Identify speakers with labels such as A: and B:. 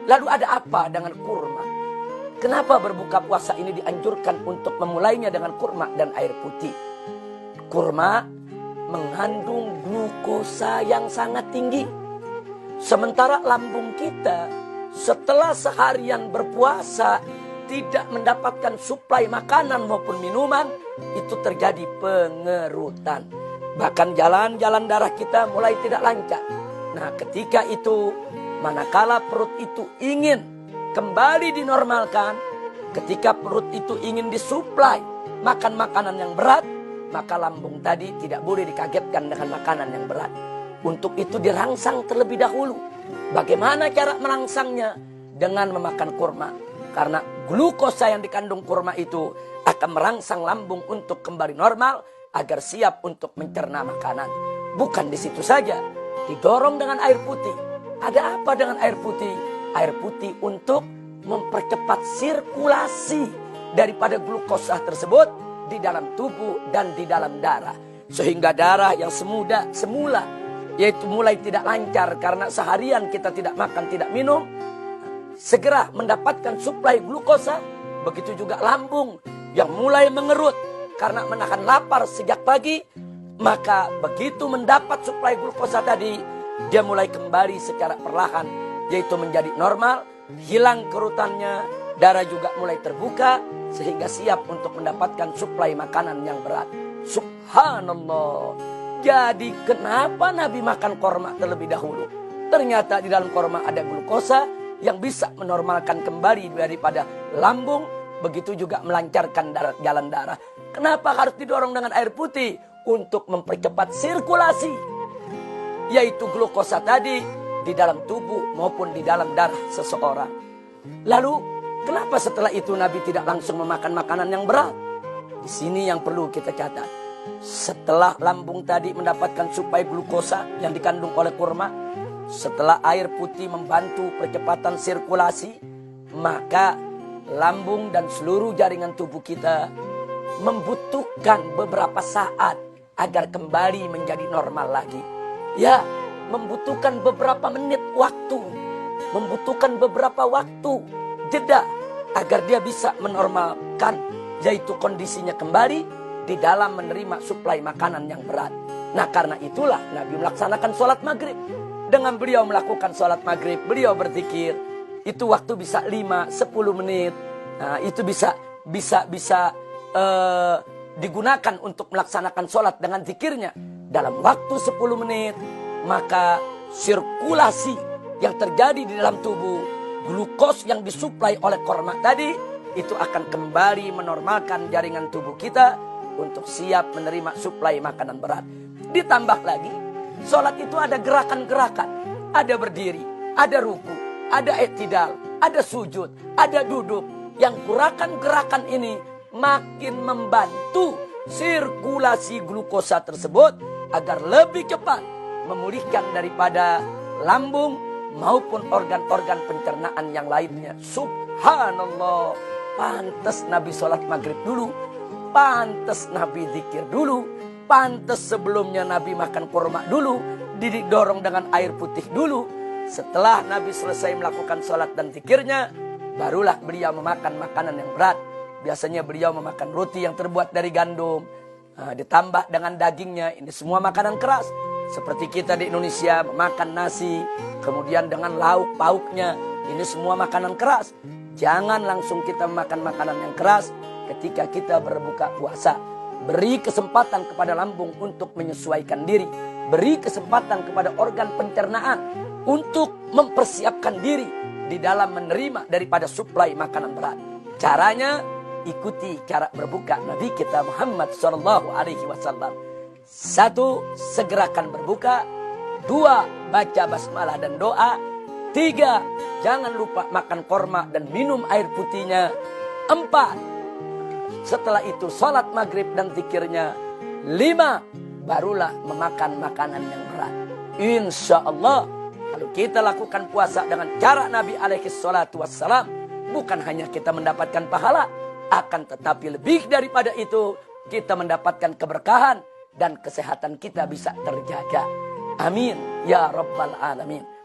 A: Lalu ada apa dengan kurma? Kenapa berbuka puasa ini dianjurkan untuk memulainya dengan kurma dan air putih? Kurma mengandung glukosa yang sangat tinggi. Sementara lambung kita setelah seharian berpuasa tidak mendapatkan suplai makanan maupun minuman, itu terjadi pengerutan. Bahkan jalan-jalan darah kita mulai tidak lancar. Nah, ketika itu, manakala perut itu ingin kembali dinormalkan, ketika perut itu ingin disuplai makan makanan yang berat, maka lambung tadi tidak boleh dikagetkan dengan makanan yang berat. Untuk itu dirangsang terlebih dahulu. Bagaimana cara merangsangnya? Dengan memakan kurma. Karena glukosa yang dikandung kurma itu akan merangsang lambung untuk kembali normal agar siap untuk mencerna makanan. Bukan di situ saja, didorong dengan air putih. Ada apa dengan air putih? Air putih untuk mempercepat sirkulasi daripada glukosa tersebut di dalam tubuh dan di dalam darah. Sehingga darah yang semula yaitu mulai tidak lancar karena seharian kita tidak makan, tidak minum, segera mendapatkan suplai glukosa. Begitu juga lambung yang mulai mengerut karena menahan lapar sejak pagi. Maka begitu mendapat suplai glukosa tadi, dia mulai kembali secara perlahan, yaitu menjadi normal, hilang kerutannya, darah juga mulai terbuka, sehingga siap untuk mendapatkan suplai makanan yang berat. Subhanallah. Jadi kenapa Nabi makan korma terlebih dahulu? Ternyata di dalam korma ada glukosa yang bisa menormalkan kembali daripada lambung, begitu juga melancarkan jalan darah. Kenapa harus didorong dengan air putih? Untuk mempercepat sirkulasi, yaitu glukosa tadi di dalam tubuh maupun di dalam darah seseorang. Lalu, kenapa setelah itu Nabi tidak langsung memakan makanan yang berat? Di sini yang perlu kita catat. Setelah lambung tadi mendapatkan suplai glukosa yang dikandung oleh kurma, setelah air putih membantu percepatan sirkulasi, maka lambung dan seluruh jaringan tubuh kita membutuhkan beberapa saat agar kembali menjadi normal lagi. Ya, membutuhkan beberapa menit waktu, membutuhkan beberapa waktu jeda agar dia bisa menormalkan, yaitu kondisinya kembali di dalam menerima suplai makanan yang berat. Nah, karena itulah Nabi melaksanakan sholat maghrib. Dengan beliau melakukan sholat maghrib, beliau berzikir. Itu waktu bisa 5-10 menit. Nah, itu bisa digunakan untuk melaksanakan sholat dengan zikirnya. Dalam waktu 10 menit, maka sirkulasi yang terjadi di dalam tubuh, glukos yang disuplai oleh korma tadi, itu akan kembali menormalkan jaringan tubuh kita untuk siap menerima suplai makanan berat. Ditambah lagi, sholat itu ada gerakan-gerakan. Ada berdiri, ada ruku, ada i'tidal, ada sujud, ada duduk. Yang gerakan-gerakan ini makin membantu sirkulasi glukosa tersebut agar lebih cepat memulihkan daripada lambung maupun organ-organ pencernaan yang lainnya. Subhanallah. Pantas Nabi sholat maghrib dulu, pantas Nabi zikir dulu, pantas sebelumnya Nabi makan kurma dulu, didorong dengan air putih dulu. Setelah Nabi selesai melakukan sholat dan zikirnya, barulah beliau memakan makanan yang berat. Biasanya beliau memakan roti yang terbuat dari gandum, ditambah dengan dagingnya. Ini semua makanan keras. Seperti kita di Indonesia memakan nasi, kemudian dengan lauk pauknya. Ini semua makanan keras. Jangan langsung kita makan makanan yang keras ketika kita berbuka puasa. Beri kesempatan kepada lambung untuk menyesuaikan diri. Beri kesempatan kepada organ pencernaan untuk mempersiapkan diri di dalam menerima daripada suplai makanan berat. Caranya, ikuti cara berbuka Nabi kita Muhammad SAW. 1. Segerakan berbuka. 2. Baca basmalah dan doa. 3. Jangan lupa makan korma dan minum air putihnya. 4. Setelah itu sholat maghrib dan zikirnya. 5. Barulah memakan makanan yang berat. Insya Allah, kalau kita lakukan puasa dengan cara Nabi SAW, bukan hanya kita mendapatkan pahala, akan tetapi lebih daripada itu, kita mendapatkan keberkahan dan kesehatan kita bisa terjaga. Amin ya Rabbal Alamin.